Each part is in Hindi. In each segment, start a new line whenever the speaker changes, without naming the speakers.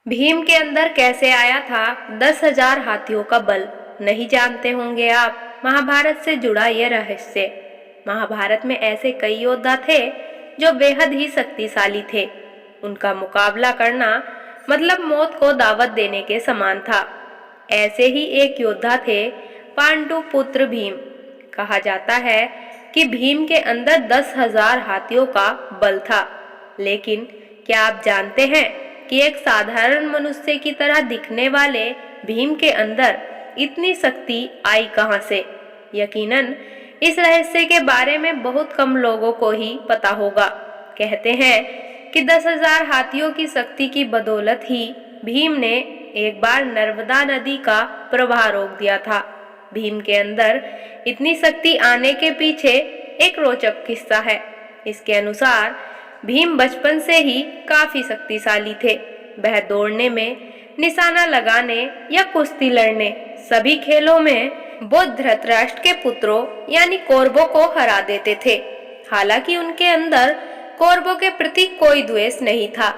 भीम के अंदर कैसे आया था 10,000 हाथियों का बल? नहीं जानते होंगे आप महाभारत से जुड़ा यह रहस्य। महाभारत में ऐसे कई योद्धा थे जो बेहद ही शक्तिशाली थे। उनका मुकाबला करना मतलब मौत को दावत देने के समान था। ऐसे ही एक योद्धा थे पांडु पुत्र भीम। कहा जाता है कि भीम के अंदर 10,000 हाथियों का बल था। लेकिन क्या आप जानते हैं कि एक साधारण मनुष्य की तरह दिखने वाले भीम के अंदर इतनी शक्ति आई कहां से? यकीनन इस रहस्य के बारे में बहुत कम लोगों को ही पता होगा। कहते हैं कि 10,000 हाथियों की शक्ति की बदौलत ही भीम ने एक बार नर्मदा नदी का प्रवाह रोक दिया था। भीम के अंदर इतनी शक्ति आने के पीछे एक रोचक किस्सा है। इसके अनुसार भीम बचपन से ही काफी शक्तिशाली थे। वह दौड़ने में, निशाना लगाने या कुश्ती लड़ने सभी खेलों में वो धृतराष्ट्र के पुत्रों यानी कौरवों को हरा देते थे। हालांकि उनके अंदर कौरवों के प्रति कोई द्वेष नहीं था,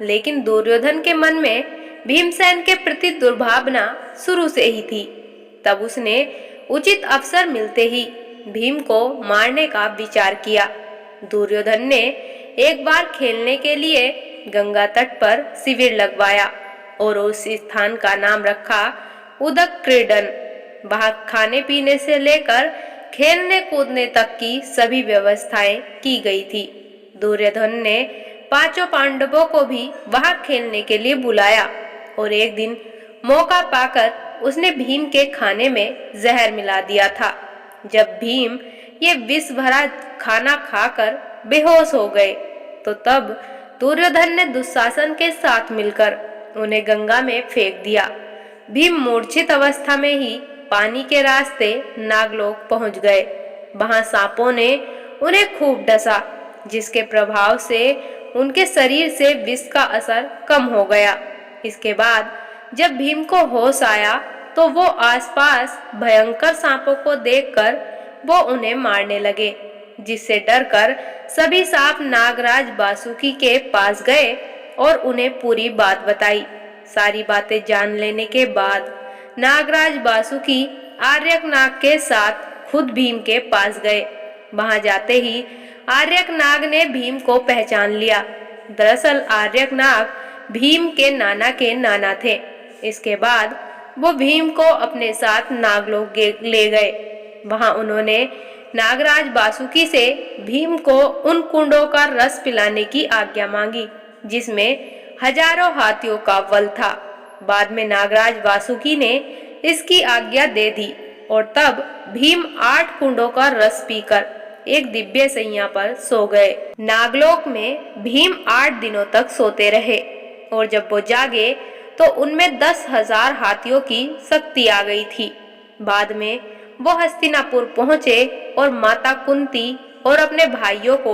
लेकिन दुर्योधन के मन में भीमसेन के प्रति दुर्भावना शुरू से ही थी। तब उसने उचित अवसर मिलते ही भीम को मारने का विचार किया। दुर्योधन ने एक बार खेलने के लिए गंगा तट पर शिविर लगवाया और उस स्थान का नाम रखा उदक क्रीडन। वहां खाने पीने से लेकर खेलने कूदने तक की सभी व्यवस्थाएं की गई थी। दुर्योधन ने पांचों पांडवों को भी वहां खेलने के लिए बुलाया और एक दिन मौका पाकर उसने भीम के खाने में जहर मिला दिया था। जब भीम ये विष भरा खाना खाकर बेहोश हो गए तो तब दुर्योधन ने दुशासन के साथ मिलकर उन्हें गंगा में फेंक दिया। भीम मूर्छित अवस्था में ही पानी के रास्ते नागलोक पहुंच गए। वहां सांपों ने उन्हें खूब डसा, जिसके प्रभाव से उनके शरीर से विष का असर कम हो गया। इसके बाद जब भीम को होश आया तो वो आसपास भयंकर सांपों को देखकर वो उन्हें मारने लगे, जिससे डरकर सभी सांप नागराज वासुकी के पास गए और उन्हें पूरी बात बताई। सारी बातें जान लेने के बाद नागराज वासुकी आर्यक नाग के साथ खुद भीम के पास गए। वहां जाते ही आर्यक नाग ने भीम को पहचान लिया। दरअसल आर्यक नाग भीम के नाना थे। इसके बाद वो भीम को अपने साथ नागलोक ले गए। वहां उन्होंने नागराज वासुकी से भीम को उन कुंडों का रस पिलाने की आज्ञा मांगी जिसमें हजारों हाथियों का बल था। बाद में नागराज वासुकी ने इसकी आज्ञा दे दी और तब भीम 8 कुंडों का रस पीकर एक दिव्य सैया पर सो गए। नागलोक में भीम 8 दिनों तक सोते रहे और जब वो जागे तो उनमें 10,000 हाथियों की शक्ति आ गई थी। बाद में वो हस्तिनापुर पहुंचे और माता कुंती और अपने भाइयों को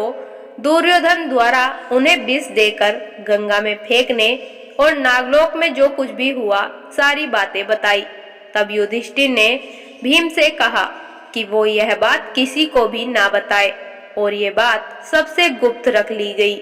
दुर्योधन द्वारा उन्हें विष देकर गंगा में फेंकने और नागलोक में जो कुछ भी हुआ सारी बातें बताई। तब युधिष्ठिर ने भीम से कहा कि वो यह बात किसी को भी ना बताए और ये बात सबसे गुप्त रख ली गई।